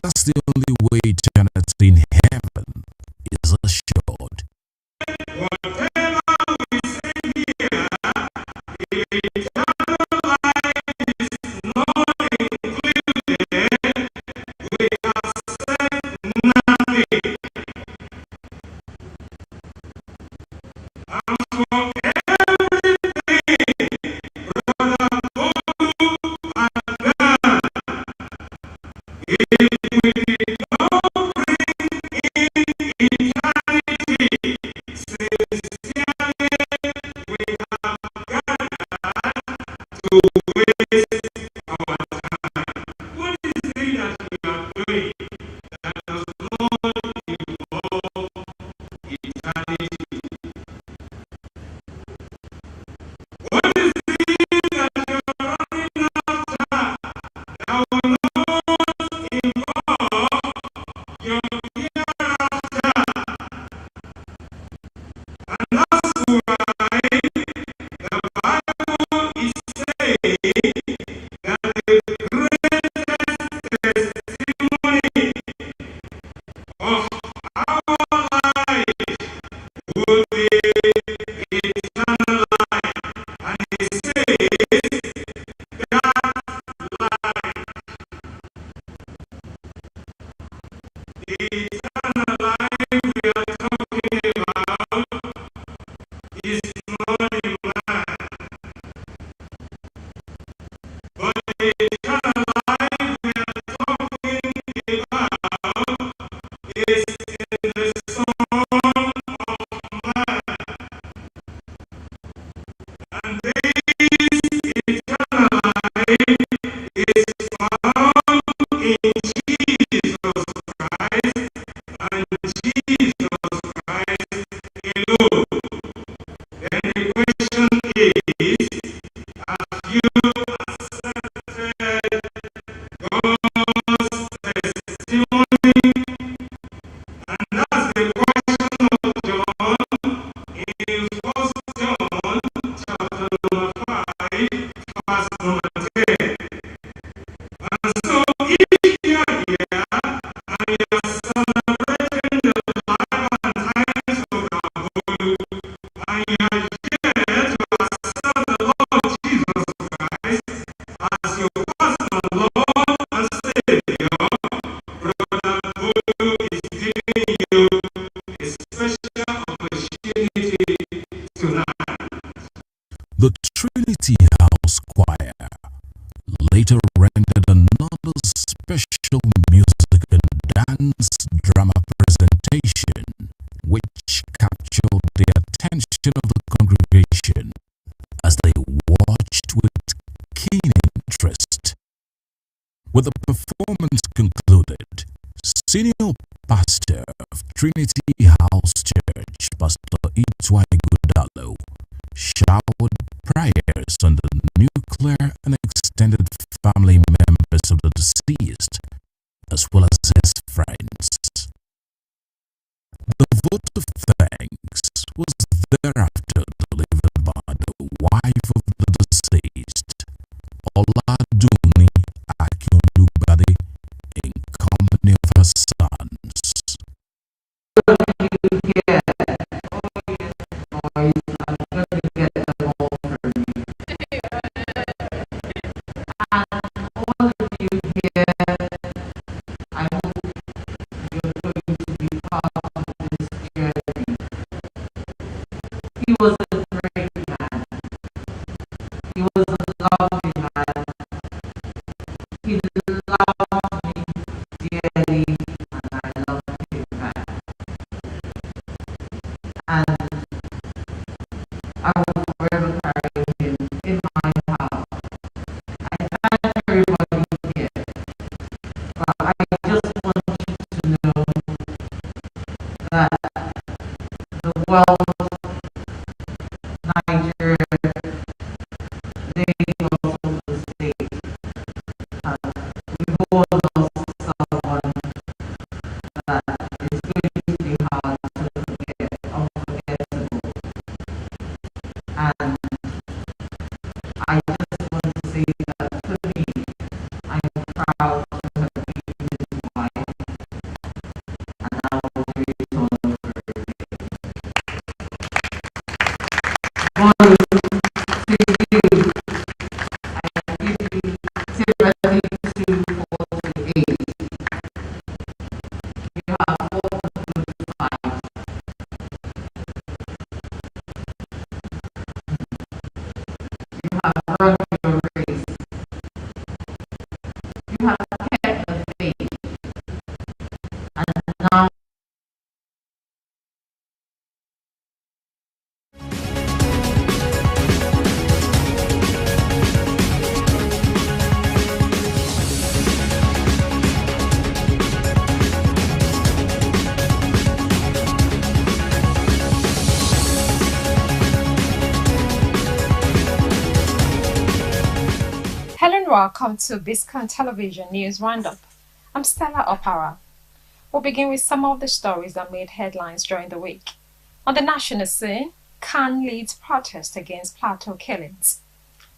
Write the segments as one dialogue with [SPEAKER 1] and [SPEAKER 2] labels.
[SPEAKER 1] That's the only way eternity in heaven is assured.
[SPEAKER 2] Whatever we say here, eternal life is not included. We have said nothing. And for everything, Brother Bolu and Dan, if we did not bring in eternity, sincerely we have gathered to waste our time. What is it that we are doing that does not involve eternity? What is it that you are running after that will not involve your hereafter? And that's why the Bible is saying that the greatest testimony of our life will be eternal life. And he says that life, the eternal life we are talking about is not in man, but the eternal life we are talking about is in the Son of Man. And this eternal life is found in Jesus Christ and Jesus Christ alone. Then the question is, have you accepted God's testimony? And that's the question of John in 1 John chapter number 5, verse number 10. And so if you are here and you are celebrating the life and times of our Lord, and you are here to accept the Lord Jesus Christ as your personal Lord and Savior, Brother Bolu is giving you a special opportunity tonight.
[SPEAKER 1] The Trinity House Choir later rendered another special music and dance drama presentation which captured the attention of the congregation as they watched with keen interest. With the performance concluded, Senior Pastor of Trinity House Church, Pastor Itwai Gudalo, showered prayers on the nuclear and extended family members of the deceased, as well as his friends. The vote of thanks was thereafter delivered by the wife of the deceased, Oladuni Akinlubade, in company of her sons.
[SPEAKER 3] He was a great man. He was a lovely man. He loved me dearly, and I loved him back.
[SPEAKER 4] welcome to Biscon Television News Roundup. I'm Stella Opara. We'll begin with some of the stories that made headlines during the week. On the national scene, Khan leads protest against plateau killings.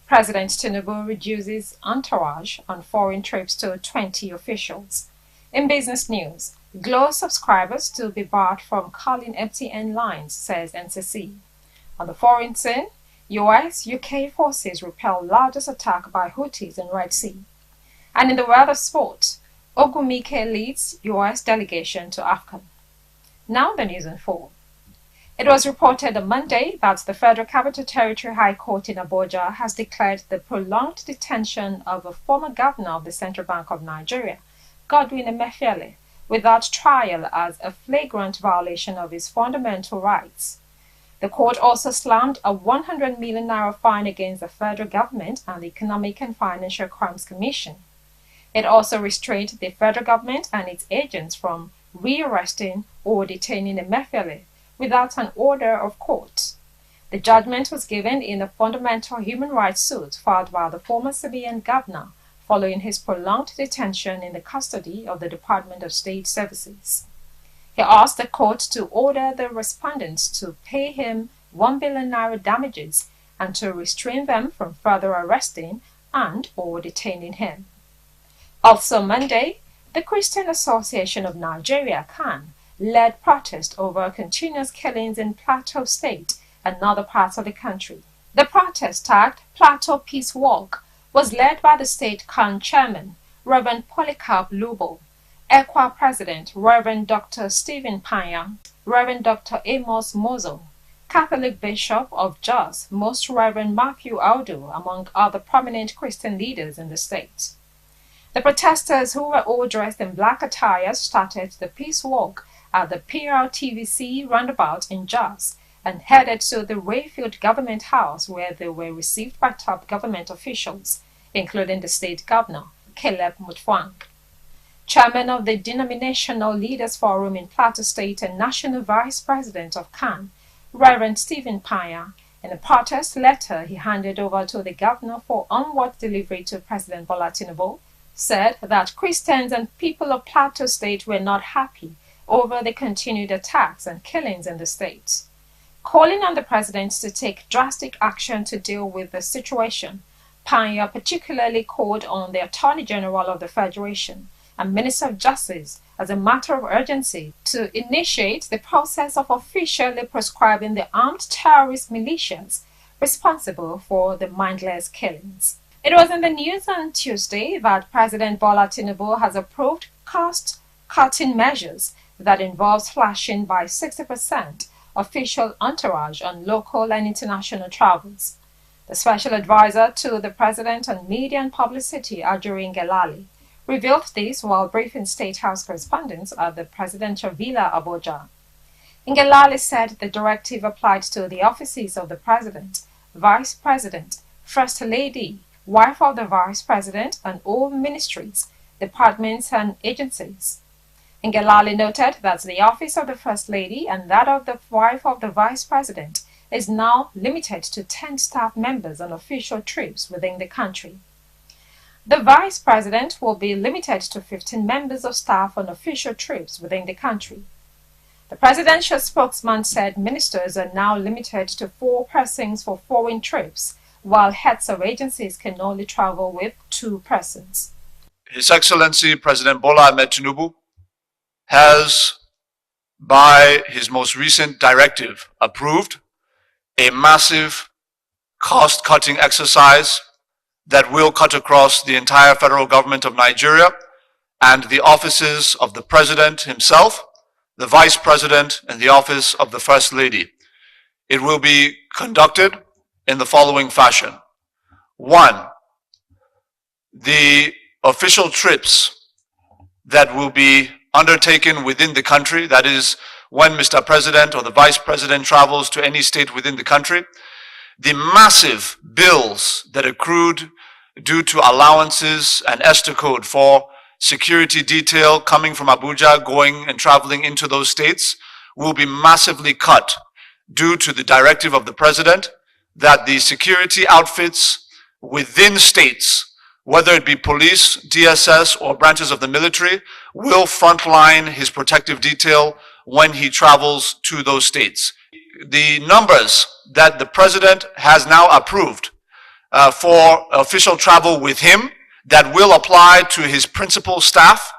[SPEAKER 4] President Tinubu reduces entourage on foreign trips to 20 officials. In business news, Glo subscribers to be barred from calling MTN lines, says NCC. On the foreign scene, US-UK forces repel largest attack by Houthis in Red Sea. And in the world of sport, Ogumike leads US delegation to AFCON. Now the news in full. It was reported on Monday that the Federal Capital Territory High Court in Abuja has declared the prolonged detention of a former governor of the Central Bank of Nigeria, Godwin Emefiele, without trial as a flagrant violation of his fundamental rights. The court also slammed a 100 million naira fine against the federal government and the Economic and Financial Crimes Commission. It also restrained the federal government and its agents from rearresting or detaining Emefiele without an order of court. The judgment was given in a fundamental human rights suit filed by the former CBN governor following his prolonged detention in the custody of the Department of State Services. He asked the court to order the respondents to pay him 1 billion naira damages and to restrain them from further arresting and or detaining him. Also Monday, the Christian Association of Nigeria, CAN, led protest over continuous killings in Plateau State and other parts of the country. The protest, tagged Plateau Peace Walk, was led by the state CAN chairman, Reverend Polycarp Lubo, ECWA President Reverend Dr. Stephen Panya, Reverend Dr. Amos Mozo, Catholic Bishop of Jos, Most Reverend Matthew Audu, among other prominent Christian leaders in the state. The protesters, who were all dressed in black attire, started the peace walk at the PRTVC roundabout in Jos and headed to the Rayfield Government House, where they were received by top government officials, including the state governor, Caleb Mutfwang. Chairman of the Denominational Leaders Forum in Plateau State and National Vice President of CAN, Reverend Stephen Panya, in a protest letter he handed over to the governor for onward delivery to President Bola Tinubu, said that Christians and people of Plateau State were not happy over the continued attacks and killings in the state. Calling on the president to take drastic action to deal with the situation, Panya particularly called on the Attorney General of the Federation and Minister of Justice as a matter of urgency to initiate the process of officially proscribing the armed terrorist militias responsible for the mindless killings. It was in the news on Tuesday that President Bola Tinubu has approved cost-cutting measures that involve slashing by 60% official entourage on local and international travels. The special advisor to the president on media and publicity, Ajuri Ngelale, revealed this while briefing State House correspondents at the presidential villa Abuja. Ngelale said the directive applied to the offices of the president, vice president, first lady, wife of the vice president, and all ministries, departments, and agencies. Ngelale noted that the office of the first lady and that of the wife of the vice president is now limited to 10 staff members on official trips within the country. The vice president will be limited to 15 members of staff on official trips within the country. The presidential spokesman said ministers are now limited to 4 persons for foreign trips, while heads of agencies can only travel with 2 persons.
[SPEAKER 5] His Excellency President Bola Ahmed Tinubu has, by his most recent directive, approved a massive cost-cutting exercise that will cut across the entire federal government of Nigeria and the offices of the president himself, the vice president, and the office of the first lady. It will be conducted in the following fashion. 1, the official trips that will be undertaken within the country, that is, when Mr. President or the Vice President travels to any state within the country, the massive bills that accrued due to allowances and ESTA code for security detail coming from Abuja, going and traveling into those states, will be massively cut due to the directive of the President that the security outfits within states whether it be police, DSS, or branches of the military, will frontline his protective detail when he travels to those states. The numbers that the president has now approved for official travel with him that will apply to his principal staff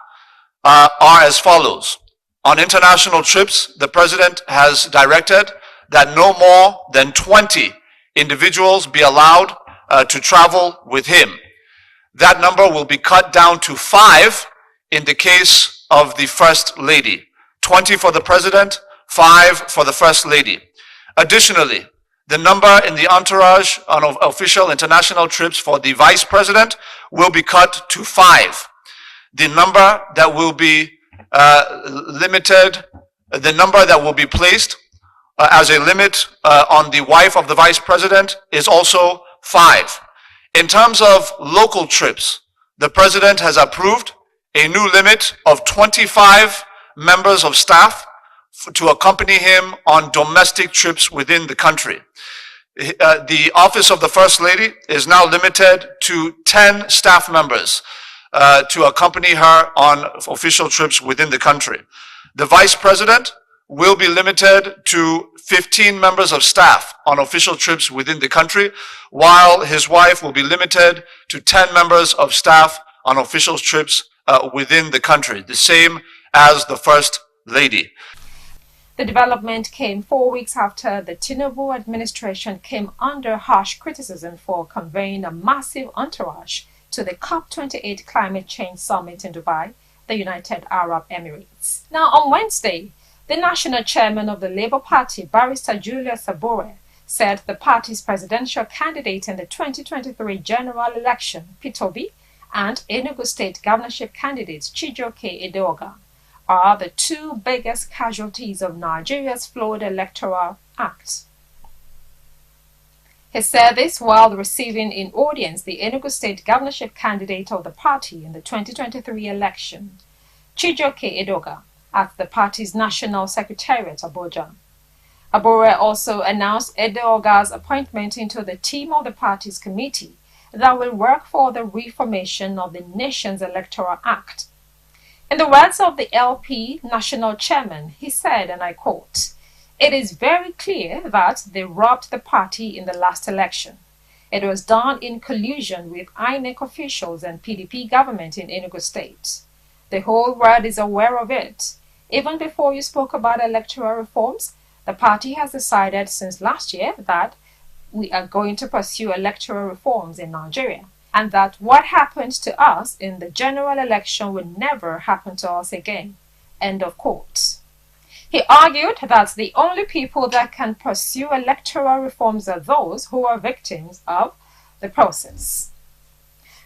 [SPEAKER 5] are as follows. On international trips, the president has directed that no more than 20 individuals be allowed to travel with him. That number will be cut down to 5 in the case of the First Lady. 20 for the president, 5 for the First Lady. Additionally, the number in the entourage on official international trips for the Vice President will be cut to 5. The number that will be limited, the number that will be placed as a limit on the wife of the Vice President is also 5. In terms of local trips, the President has approved a new limit of 25 members of staff to accompany him on domestic trips within the country. The office of the First Lady is now limited to 10 staff members to accompany her on official trips within the country. The Vice President will be limited to 15 members of staff on official trips within the country, while his wife will be limited to 10 members of staff on official trips within the country, the same as the First Lady.
[SPEAKER 4] The development came 4 weeks after the Tinubu administration came under harsh criticism for conveying a massive entourage to the COP28 Climate Change Summit in Dubai, the United Arab Emirates. Now, on Wednesday, the national chairman of the Labour Party, Barrister Julius Abure, said the party's presidential candidate in the 2023 general election, Peter Obi, and Enugu State governorship candidate Chijioke Edeoga are the 2 biggest casualties of Nigeria's flawed electoral act. He said this while receiving in audience the Enugu State governorship candidate of the party in the 2023 election, Chijioke Edeoga, at the party's National Secretariat, Abuja. Abure also announced Edeoga's appointment into the team of the party's committee that will work for the reformation of the nation's electoral act. In the words of the LP national chairman, he said, and I quote, "It is very clear that they robbed the party in the last election. It was done in collusion with INEC officials and PDP government in Enugu State. The whole world is aware of it. Even before you spoke about electoral reforms, the party has decided since last year that we are going to pursue electoral reforms in Nigeria, and that what happened to us in the general election will never happen to us again." End of quote. He argued that the only people that can pursue electoral reforms are those who are victims of the process.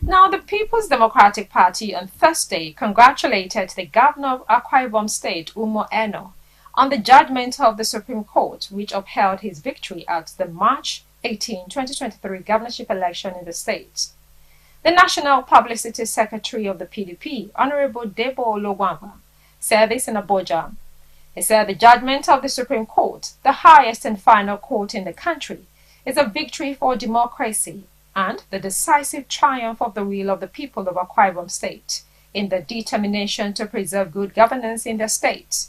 [SPEAKER 4] Now, the People's Democratic Party on Thursday congratulated the governor of Akwa Ibom State, Umo Eno, on the judgment of the Supreme Court, which upheld his victory at the March 18, 2023 governorship election in the state. The National Publicity Secretary of the PDP, Honorable Debo Ologwangwa, said this in Abuja. He said the judgment of the Supreme Court, the highest and final court in the country, is a victory for democracy and the decisive triumph of the will of the people of Akwa Ibom State in their determination to preserve good governance in their state.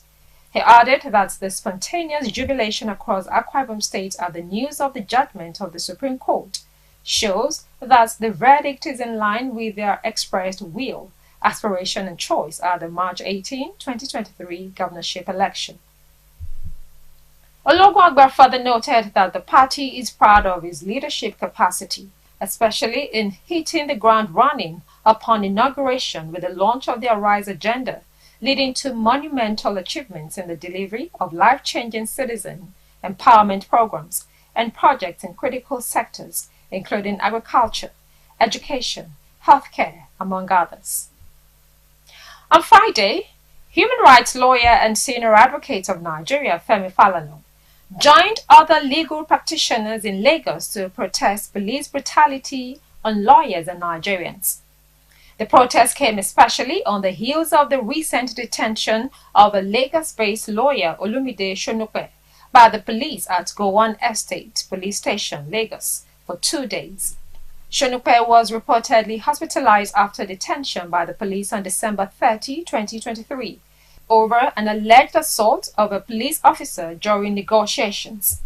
[SPEAKER 4] He added that the spontaneous jubilation across Akwa Ibom State at the news of the judgment of the Supreme Court shows that the verdict is in line with their expressed will, aspiration and choice at the March 18, 2023 governorship election. Ologwangwa further noted that the party is proud of its leadership capacity, especially in hitting the ground running upon inauguration with the launch of the Arise agenda, leading to monumental achievements in the delivery of life-changing citizen empowerment programs and projects in critical sectors, including agriculture, education, healthcare, among others. On Friday, human rights lawyer and senior advocate of Nigeria, Femi Falana, joined other legal practitioners in Lagos to protest police brutality on lawyers and Nigerians. The protest came especially on the heels of the recent detention of a Lagos-based lawyer, Olumide Shonupe, by the police at Gowon Estate Police Station, Lagos, for 2 days. Shonupe was reportedly hospitalized after detention by the police on December 30, 2023, over an alleged assault of a police officer during negotiations.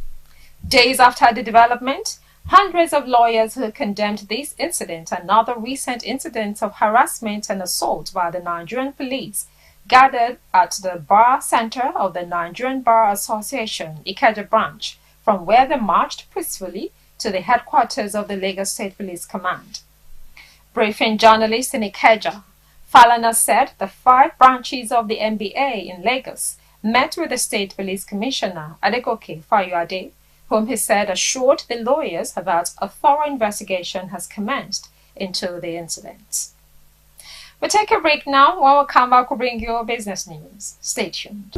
[SPEAKER 4] Days after the development, hundreds of lawyers who condemned this incident and other recent incidents of harassment and assault by the Nigerian police gathered at the Bar Center of the Nigerian Bar Association, Ikeja branch, from where they marched peacefully to the headquarters of the Lagos State Police Command. Briefing journalists in Ikeja, Falana said the 5 branches of the NBA in Lagos met with the State Police Commissioner, Adegoke Fayuade, whom he said assured the lawyers that a thorough investigation has commenced into the incident. We'll take a break now. When we come back, we'll bring you business news. Stay tuned.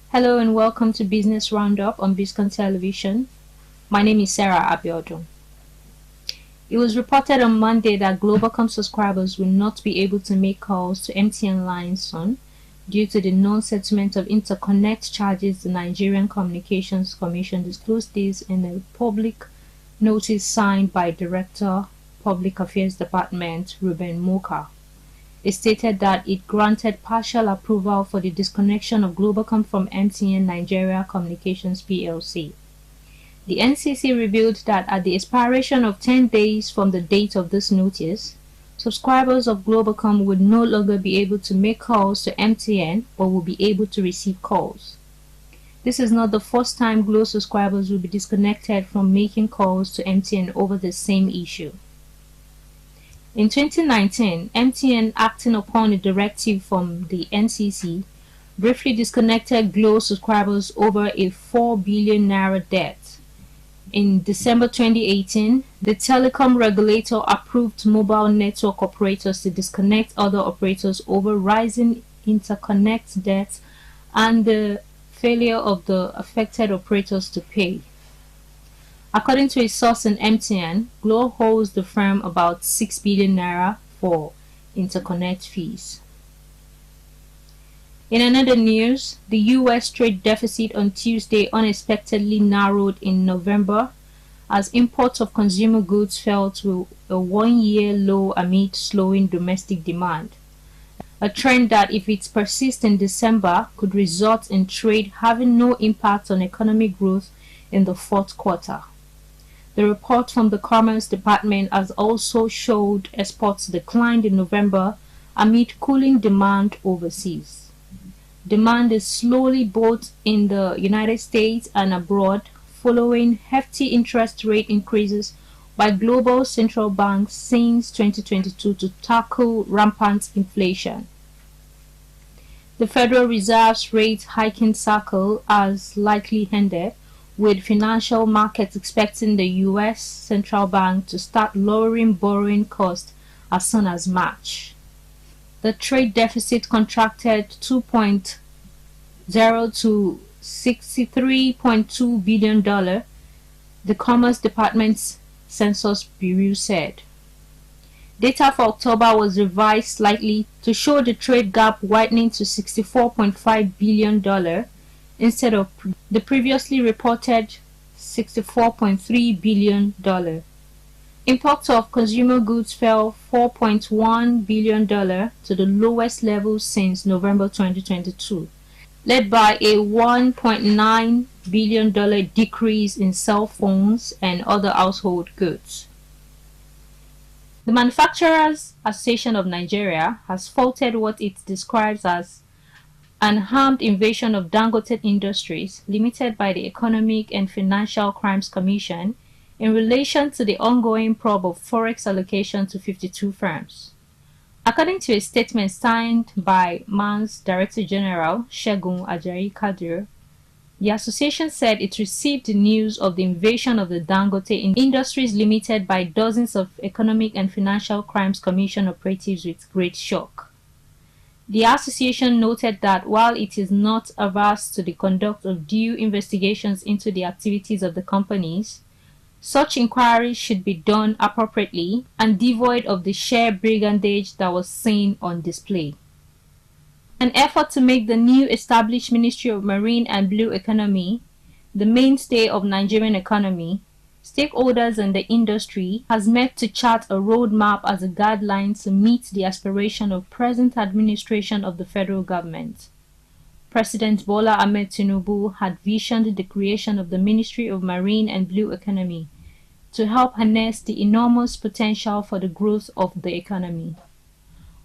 [SPEAKER 6] Hello and welcome to Business Roundup on Biscon Television. My name is Sarah Abiodun. It was reported on Monday that Globalcom subscribers will not be able to make calls to MTN lines soon due to the non-settlement of interconnect charges. The Nigerian Communications Commission disclosed this in a public notice signed by Director, Public Affairs Department, Ruben Moka. It stated that it granted partial approval for the disconnection of Globalcom from MTN Nigeria Communications PLC. The NCC revealed that at the expiration of 10 days from the date of this notice, subscribers of Globalcom would no longer be able to make calls to MTN but will be able to receive calls. This is not the first time Glo subscribers will be disconnected from making calls to MTN over the same issue. In 2019, MTN, acting upon a directive from the NCC, briefly disconnected Glo subscribers over a 4 billion naira debt. In December 2018, the telecom regulator approved mobile network operators to disconnect other operators over rising interconnect debt and the failure of the affected operators to pay. According to a source in MTN, Glo owes the firm about 6 billion naira for interconnect fees. In another news, the U.S. trade deficit on Tuesday unexpectedly narrowed in November as imports of consumer goods fell to a one-year low amid slowing domestic demand, a trend that, if it persists in December, could result in trade having no impact on economic growth in the fourth quarter. The report from the Commerce Department has also showed exports declined in November amid cooling demand overseas. Demand is slowly both in the United States and abroad following hefty interest rate increases by global central banks since 2022 to tackle rampant inflation. The Federal Reserve's rate hiking cycle has likely ended, with financial markets expecting the U.S. Central Bank to start lowering borrowing costs as soon as March. The trade deficit contracted 2.0 to $63.2 billion, the Commerce Department's Census Bureau said. Data for October was revised slightly to show the trade gap widening to $64.5 billion instead of the previously reported $64.3 billion. Imports of consumer goods fell $4.1 billion to the lowest level since November 2022, led by a $1.9 billion decrease in cell phones and other household goods. The Manufacturers Association of Nigeria has faulted what it describes as an armed invasion of Dangote Industries Limited by the Economic and Financial Crimes Commission in relation to the ongoing probe of forex allocation to 52 firms. According to a statement signed by MAN's Director General, Segun Ajayi Kadir, the association said it received the news of the invasion of the Dangote Industries Limited by dozens of Economic and Financial Crimes Commission operatives with great shock. The association noted that while it is not averse to the conduct of due investigations into the activities of the companies, such inquiries should be done appropriately and devoid of the sheer brigandage that was seen on display. An effort to make the new established Ministry of Marine and Blue Economy the mainstay of Nigerian economy, stakeholders in the industry has met to chart a roadmap as a guideline to meet the aspiration of present administration of the federal government. President Bola Ahmed Tinubu had visioned the creation of the Ministry of Marine and Blue Economy to help harness the enormous potential for the growth of the economy.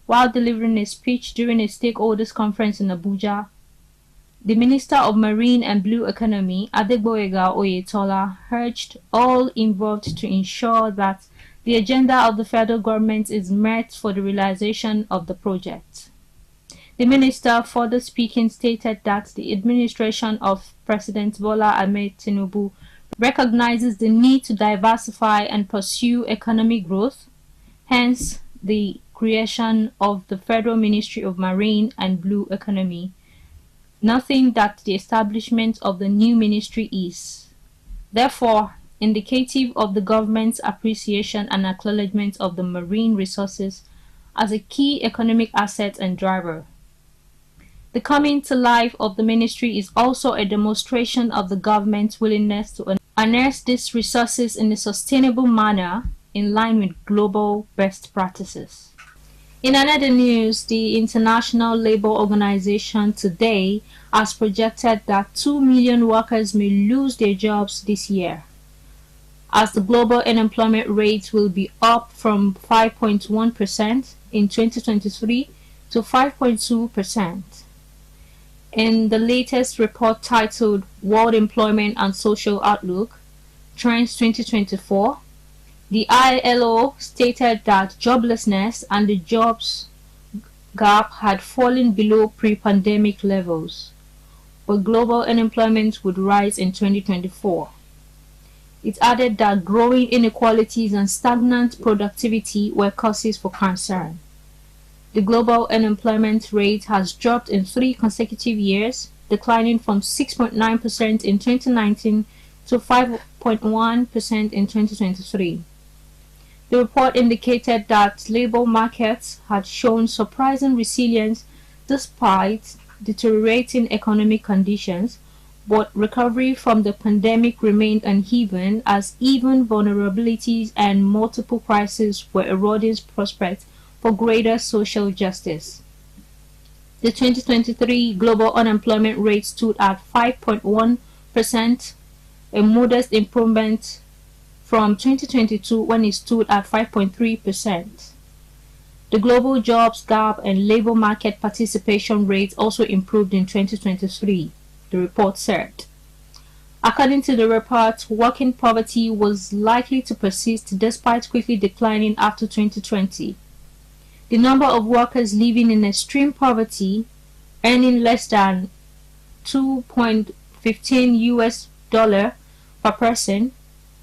[SPEAKER 6] While delivering a speech during a stakeholders conference in Abuja, the Minister of Marine and Blue Economy, Adegboyega Oyetola, urged all involved to ensure that the agenda of the federal government is met for the realization of the project. The minister, further speaking, stated that the administration of President Bola Ahmed Tinubu recognizes the need to diversify and pursue economic growth, hence the creation of the Federal Ministry of Marine and Blue Economy, nothing that the establishment of the new ministry is, therefore indicative of the government's appreciation and acknowledgement of the marine resources as a key economic asset and driver. The coming to life of the ministry is also a demonstration of the government's willingness to harness these resources in a sustainable manner in line with global best practices. In another news, the International Labour Organization today has projected that 2 million workers may lose their jobs this year, as the global unemployment rate will be up from 5.1% in 2023 to 5.2%. In the latest report titled World Employment and Social Outlook, Trends 2024, the ILO stated that joblessness and the jobs gap had fallen below pre-pandemic levels, but global unemployment would rise in 2024. It added that growing inequalities and stagnant productivity were causes for concern. The global unemployment rate has dropped in 3 consecutive years, declining from 6.9% in 2019 to 5.1% in 2023. The report indicated that labor markets had shown surprising resilience despite deteriorating economic conditions, but recovery from the pandemic remained uneven as even vulnerabilities and multiple crises were eroding prospects for greater social justice. The 2023 global unemployment rate stood at 5.1%, a modest improvement from 2022 when it stood at 5.3%. The global jobs gap and labor market participation rates also improved in 2023, the report said. According to the report, working poverty was likely to persist despite quickly declining after 2020. The number of workers living in extreme poverty, earning less than $2.15 per person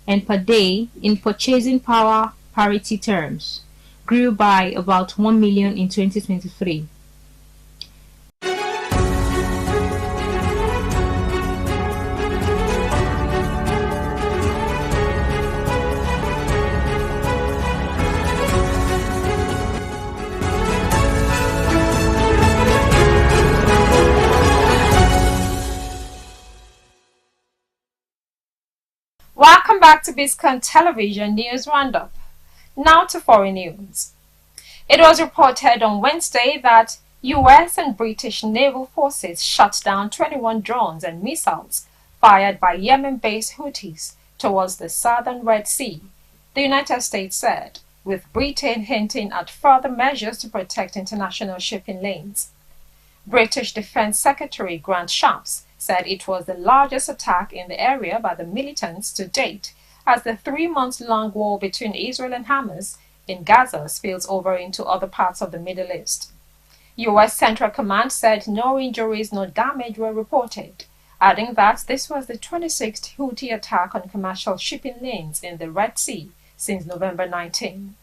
[SPEAKER 6] and per day in purchasing power parity terms, grew by about 1 million in 2023.
[SPEAKER 4] Welcome back to Biscon Television News Roundup. Now to foreign news. It was reported on Wednesday that US and British naval forces shot down 21 drones and missiles fired by Yemen-based Houthis towards the southern Red Sea, the United States said, with Britain hinting at further measures to protect international shipping lanes. British Defense Secretary Grant Shapps said it was the largest attack in the area by the militants to date, as the 3-month-long war between Israel and Hamas in Gaza spills over into other parts of the Middle East. U.S. Central Command said no injuries nor damage were reported, adding that this was the 26th Houthi attack on commercial shipping lanes in the Red Sea since November 19.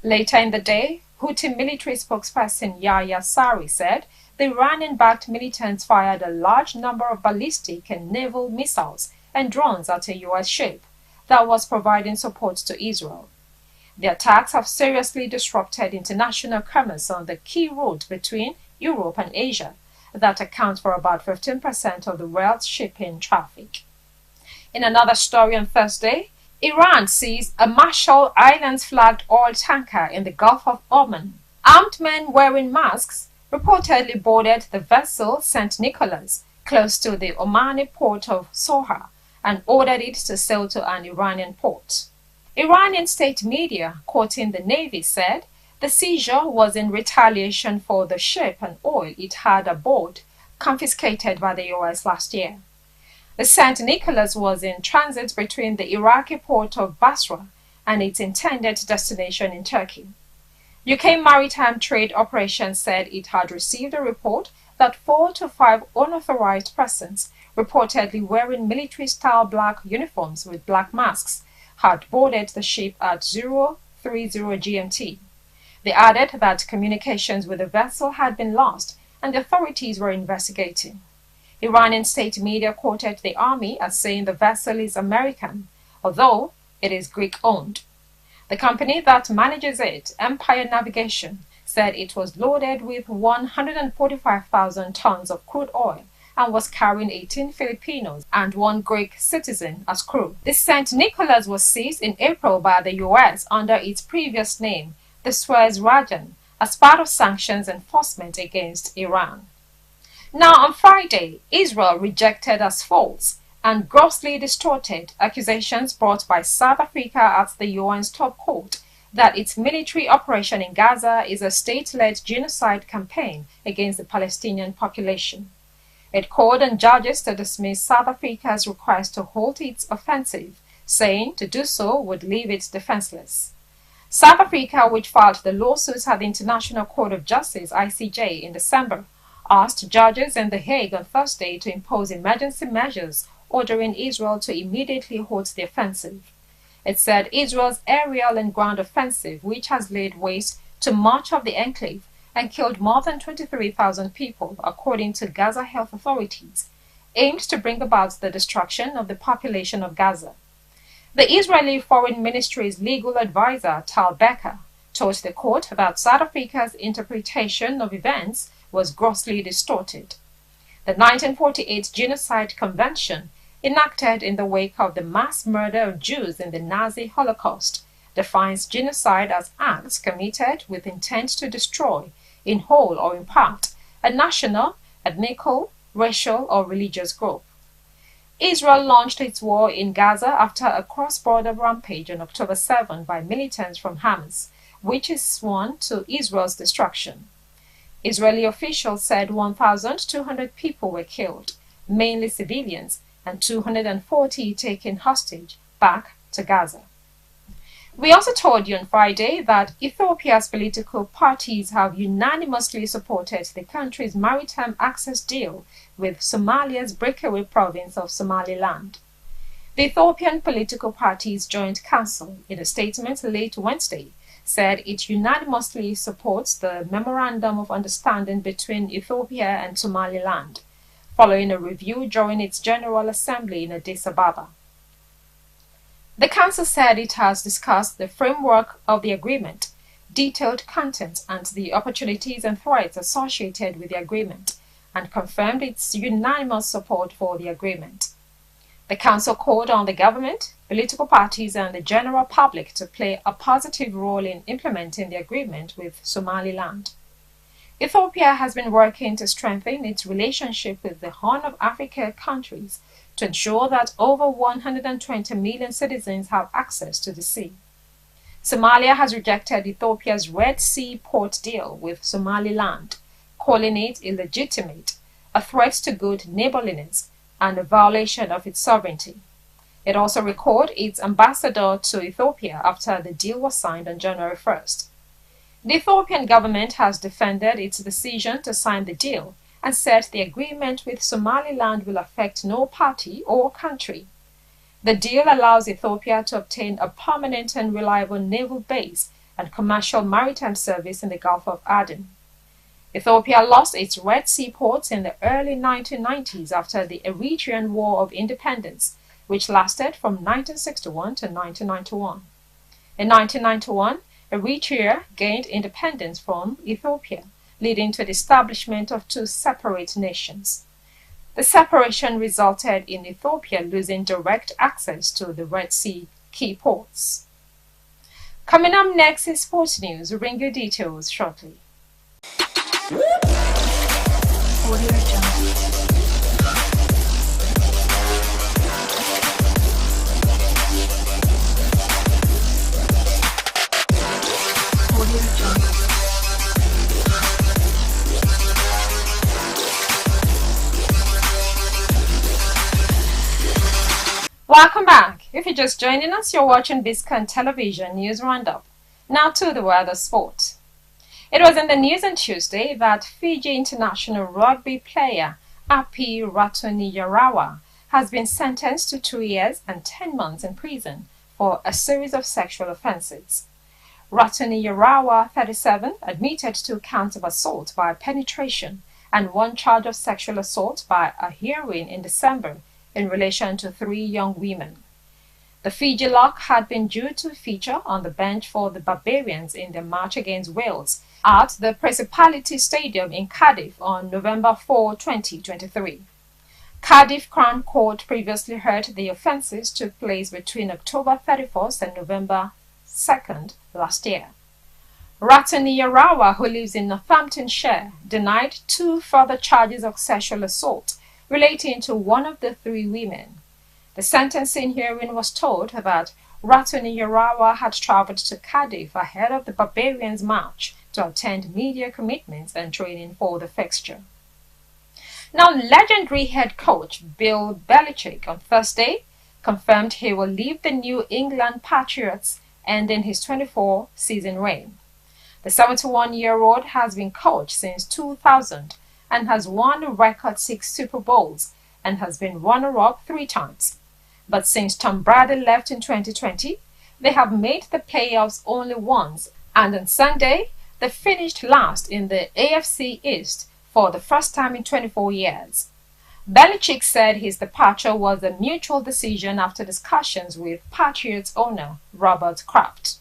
[SPEAKER 4] Later in the day, Houthi military spokesperson Yahya Sari said the Iranian-backed militants fired a large number of ballistic and naval missiles and drones at a U.S. ship that was providing support to Israel. The attacks have seriously disrupted international commerce on the key route between Europe, and Asia that account for about 15% of the world's shipping traffic. In another story on Thursday, Iran seized a Marshall Islands-flagged oil tanker in the Gulf of Oman. Armed men wearing masks reportedly boarded the vessel St. Nicholas close to the Omani port of Soha and ordered it to sail to an Iranian port. Iranian state media, quoting the Navy, said the seizure was in retaliation for the ship and oil it had aboard, confiscated by the US last year. The St. Nicholas was in transit between the Iraqi port of Basra and its intended destination in Turkey. UK Maritime Trade Operations said it had received a report that 4 to 5 unauthorized persons, reportedly wearing military-style black uniforms with black masks, had boarded the ship at 030 GMT. They added that communications with the vessel had been lost and the authorities were investigating. Iranian state media quoted the army as saying the vessel is American, although it is Greek-owned. The company that manages it, Empire Navigation, said it was loaded with 145,000 tons of crude oil and was carrying 18 Filipinos and 1 Greek citizen as crew. The St. Nicholas was seized in April by the US under its previous name, the Suez Rajan, as part of sanctions enforcement against Iran. Now on Friday, Israel rejected as false and grossly distorted accusations brought by South Africa at the UN's top court that its military operation in Gaza is a state-led genocide campaign against the Palestinian population. It called on judges to dismiss South Africa's request to halt its offensive, saying to do so would leave it defenseless. South Africa, which filed the lawsuits at the International Court of Justice (ICJ) in December, asked judges in The Hague on Thursday to impose emergency measures ordering Israel to immediately halt the offensive. It said Israel's aerial and ground offensive, which has laid waste to much of the enclave and killed more than 23,000 people, according to Gaza health authorities, aimed to bring about the destruction of the population of Gaza. The Israeli Foreign Ministry's legal advisor, Tal Becker, told the court that South Africa's interpretation of events was grossly distorted. The 1948 Genocide Convention, enacted in the wake of the mass murder of Jews in the Nazi Holocaust, defines genocide as acts committed with intent to destroy, in whole or in part, a national, ethnical, racial, or religious group. Israel launched its war in Gaza after a cross-border rampage on October 7 by militants from Hamas, which is sworn to Israel's destruction. Israeli officials said 1,200 people were killed, mainly civilians, and 240 taken hostage back to Gaza. We also told you on Friday that Ethiopia's political parties have unanimously supported the country's maritime access deal with Somalia's breakaway province of Somaliland. The Ethiopian Political Parties Joint Council, in a statement late Wednesday, said it unanimously supports the Memorandum of Understanding between Ethiopia and Somaliland, following a review during its General Assembly in Addis Ababa. The Council said it has discussed the framework of the agreement, detailed content, and the opportunities and threats associated with the agreement, and confirmed its unanimous support for the agreement. The Council called on the government, political parties, and the general public to play a positive role in implementing the agreement with Somaliland. Ethiopia has been working to strengthen its relationship with the Horn of Africa countries to ensure that over 120 million citizens have access to the sea. Somalia has rejected Ethiopia's Red Sea port deal with Somaliland, calling it illegitimate, a threat to good neighborliness, and a violation of its sovereignty. It also recalled its ambassador to Ethiopia after the deal was signed on January 1st. The Ethiopian government has defended its decision to sign the deal and said the agreement with Somaliland will affect no party or country. The deal allows Ethiopia to obtain a permanent and reliable naval base and commercial maritime service in the Gulf of Aden. Ethiopia lost its Red Sea ports in the early 1990s after the Eritrean War of Independence, which lasted from 1961 to 1991. In 1991, Eritrea gained independence from Ethiopia, leading to the establishment of two separate nations. The separation resulted in Ethiopia losing direct access to the Red Sea key ports. Coming up next in sports news, we'll bring you details shortly. Welcome back. If you're just joining us, you're watching Biscon Television News Roundup. Now to the weather sport. It was in the news on Tuesday that Fiji international rugby player Api Ratuniyarawa has been sentenced to 2 years and 10 months in prison for a series of sexual offences. Ratuniyarawa, 37, admitted to counts of assault by penetration and one charge of sexual assault by a hearing in December in relation to 3 young women. The Fiji lock had been due to feature on the bench for the Barbarians in their match against Wales at the Principality Stadium in Cardiff on November 4, 2023. Cardiff Crown Court previously heard the offences took place between October 31st and November 2nd last year. Ratuniyarawa, who lives in Northamptonshire, denied 2 further charges of sexual assault relating to one of the 3 women. The sentencing hearing was told that Ratuniyarawa had travelled to Cardiff ahead of the Barbarians match to attend media commitments and training for the fixture. Now, legendary head coach Bill Belichick on Thursday confirmed he will leave the New England Patriots, ending his 24-season reign. The 71-year-old has been coach since 2000 and has won a record 6 Super Bowls and has been runner-up 3 times. But since Tom Brady left in 2020, they have made the playoffs only once, and on Sunday, they finished last in the AFC East for the first time in 24 years. Belichick said his departure was a mutual decision after discussions with Patriots owner Robert Kraft.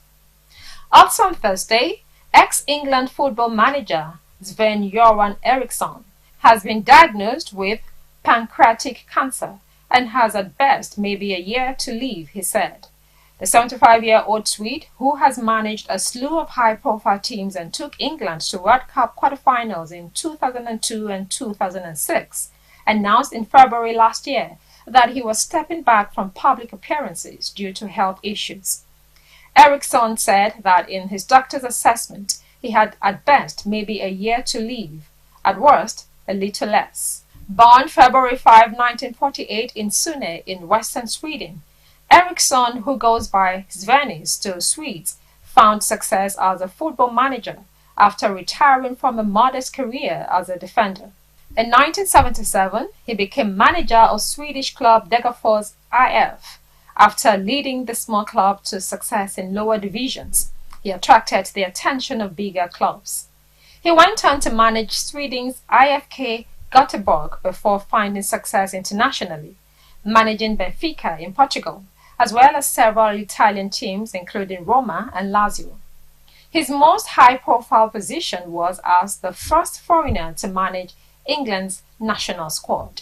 [SPEAKER 4] Also on Thursday, ex-England football manager Sven-Göran Eriksson has been diagnosed with pancreatic cancer and has at best maybe a year to live, he said. The 75-year-old Swede, who has managed a slew of high-profile teams and took England to World Cup quarterfinals in 2002 and 2006, announced in February last year that he was stepping back from public appearances due to health issues. Eriksson said that in his doctor's assessment, he had at best maybe a year to live, at worst a little less. Born February 5, 1948 in Sunne in western Sweden, Eriksson, who goes by Svenis to Swedes, found success as a football manager after retiring from a modest career as a defender. In 1977, he became manager of Swedish club Degerfors IF. After leading the small club to success in lower divisions, he attracted the attention of bigger clubs. He went on to manage Sweden's IFK Göteborg before finding success internationally, managing Benfica in Portugal, as well as several Italian teams including Roma and Lazio. His most high-profile position was as the first foreigner to manage England's national squad.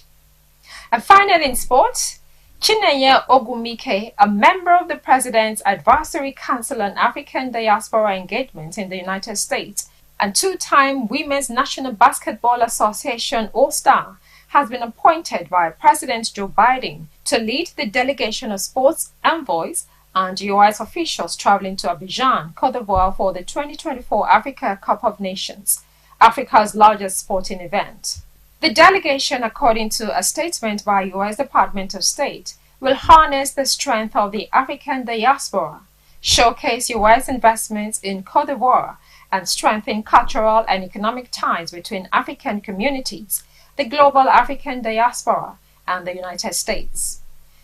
[SPEAKER 4] And finally in sports, Chinenye Ogumike, a member of the President's Advisory Council on African Diaspora Engagement in the United States and 2-time Women's National Basketball Association All-Star, has been appointed by President Joe Biden to lead the delegation of sports envoys and U.S. officials traveling to Abidjan, Côte d'Ivoire for the 2024 Africa Cup of Nations, Africa's largest sporting event. The delegation, according to a statement by U.S. Department of State, will harness the strength of the African diaspora, showcase U.S. investments in Côte d'Ivoire, and strengthen cultural and economic ties between African communities, the global African diaspora, and the United States.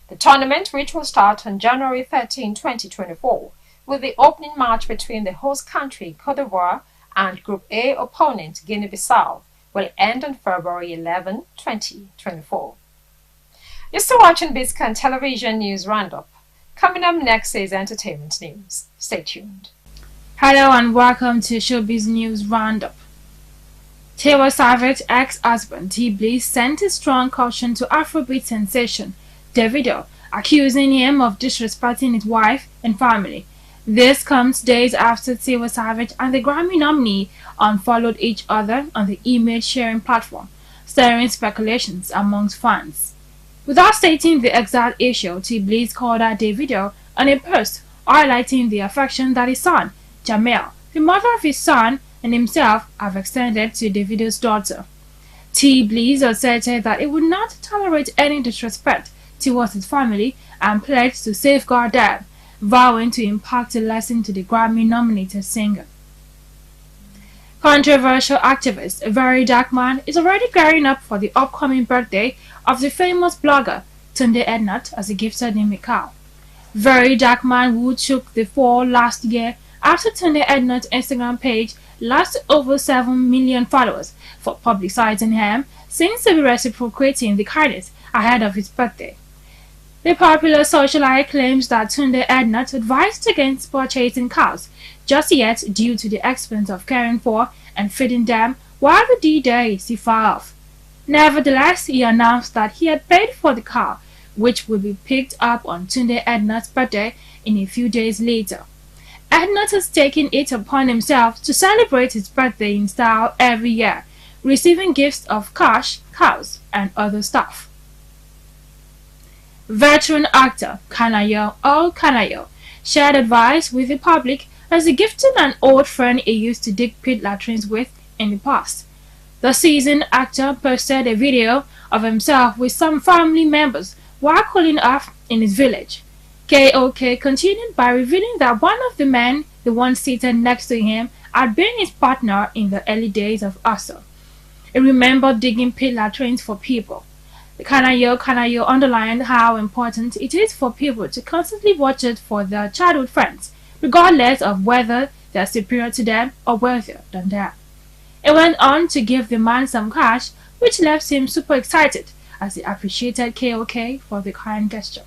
[SPEAKER 4] The tournament, which will start on January 13, 2024, with the opening match between the host country, Côte d'Ivoire, and Group A opponent, Guinea-Bissau, will end on February 11, 2024. You're still watching Biscon Television News Roundup. Coming up next is entertainment news. Stay tuned.
[SPEAKER 7] Hello and welcome to Showbiz News Roundup. Tiwa Savage ex-husband T Bliss sent a strong caution to Afrobeat sensation Davido, accusing him of disrespecting his wife and family. This comes days after Tiwa Savage and the Grammy nominee unfollowed each other on the image-sharing platform, stirring speculations amongst fans. Without stating the exact issue, T Bliss called out Davido on a post highlighting the affection that his son, Jamel, the mother of his son, and himself have extended to Davido's daughter. T Bliss asserted that it would not tolerate any disrespect towards his family and pledged to safeguard them, vowing to impart a lesson to the Grammy-nominated singer. Controversial activist Very Dark Man is already gearing up for the upcoming birthday of the famous blogger Tunde Ednut as he gifted him a cow. Very Dark Man, who took the fall last year after Tunde Ednut's Instagram page lost over 7 million followers for publicizing him, seems to be reciprocating the kindness ahead of his birthday. The popular socialite claims that Tunde Ednut advised against purchasing cows just yet due to the expense of caring for and feeding them while the D-Day is far off. Nevertheless, he announced that he had paid for the cow, which will be picked up on Tunde Ednut's birthday in a few days later. Ednut has taken it upon himself to celebrate his birthday in style every year, receiving gifts of cash, cows, and other stuff. Veteran actor Kanayo shared advice with the public as he gifted an old friend he used to dig pit latrines with in the past. The seasoned actor posted a video of himself with some family members while cooling off in his village. KOK continued by revealing that one of the men, the one seated next to him, had been his partner in the early days of hustle. He remembered digging pit latrines for people. Kanayo underlined how important it is for people to constantly watch out for their childhood friends, regardless of whether they are superior to them or wealthier than them. He went on to give the man some cash, which left him super excited as he appreciated KOK for the kind gesture.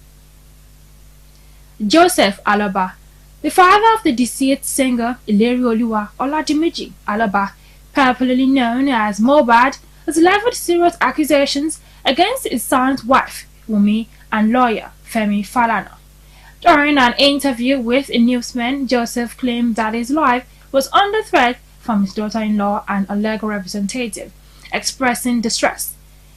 [SPEAKER 7] Joseph Alaba, the father of the deceased singer Ilerioluwa Oladimeji Alaba, popularly known as Mohbad, has leveled serious accusations against his son's wife, Wunmi, and lawyer, Femi Falana. During an interview with a newsman, Joseph claimed that his life was under threat from his daughter-in-law and a legal representative, expressing distress.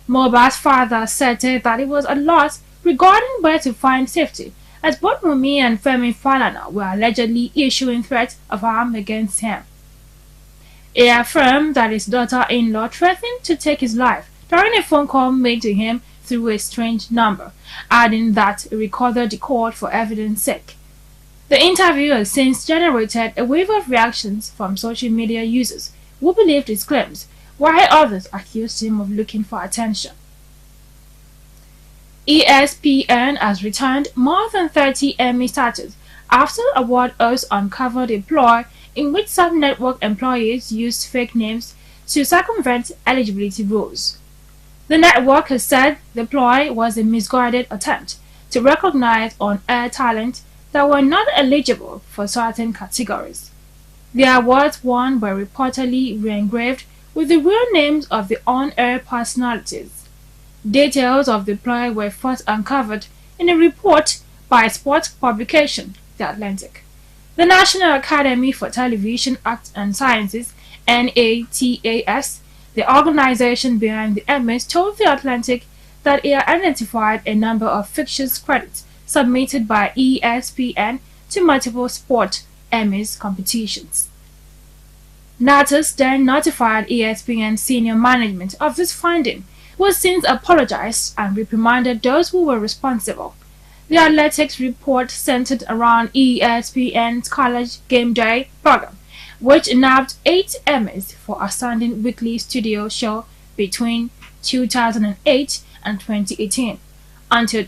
[SPEAKER 7] Mohbad's father asserted that he was at loss regarding where to find safety, as both Wunmi and Femi Falana were allegedly issuing threats of harm against him. He affirmed that his daughter-in-law threatened to take his life during a phone call made to him through a strange number, adding that he recorded the call for evidence sake. The interview has since generated a wave of reactions from social media users who believed his claims, while others accused him of looking for attention. ESPN has returned more than 30 Emmy statues after award hosts uncovered a ploy in which some network employees used fake names to circumvent eligibility rules. The network has said the ploy was a misguided attempt to recognize on-air talent that were not eligible for certain categories. The awards won were reportedly re-engraved with the real names of the on-air personalities. Details of the ploy were first uncovered in a report by sports publication The Atlantic. The National Academy for Television Arts and Sciences, NATAS, the organization behind the Emmys, told The Atlantic that it identified a number of fictitious credits submitted by ESPN to multiple sport Emmys competitions. NATAS then notified ESPN senior management of this finding, who has since apologized and reprimanded those who were responsible. The Athletics report centered around ESPN's College Game Day program, which nabbed 8 Emmys for Outstanding Weekly Studio Show between 2008 and 2018. Until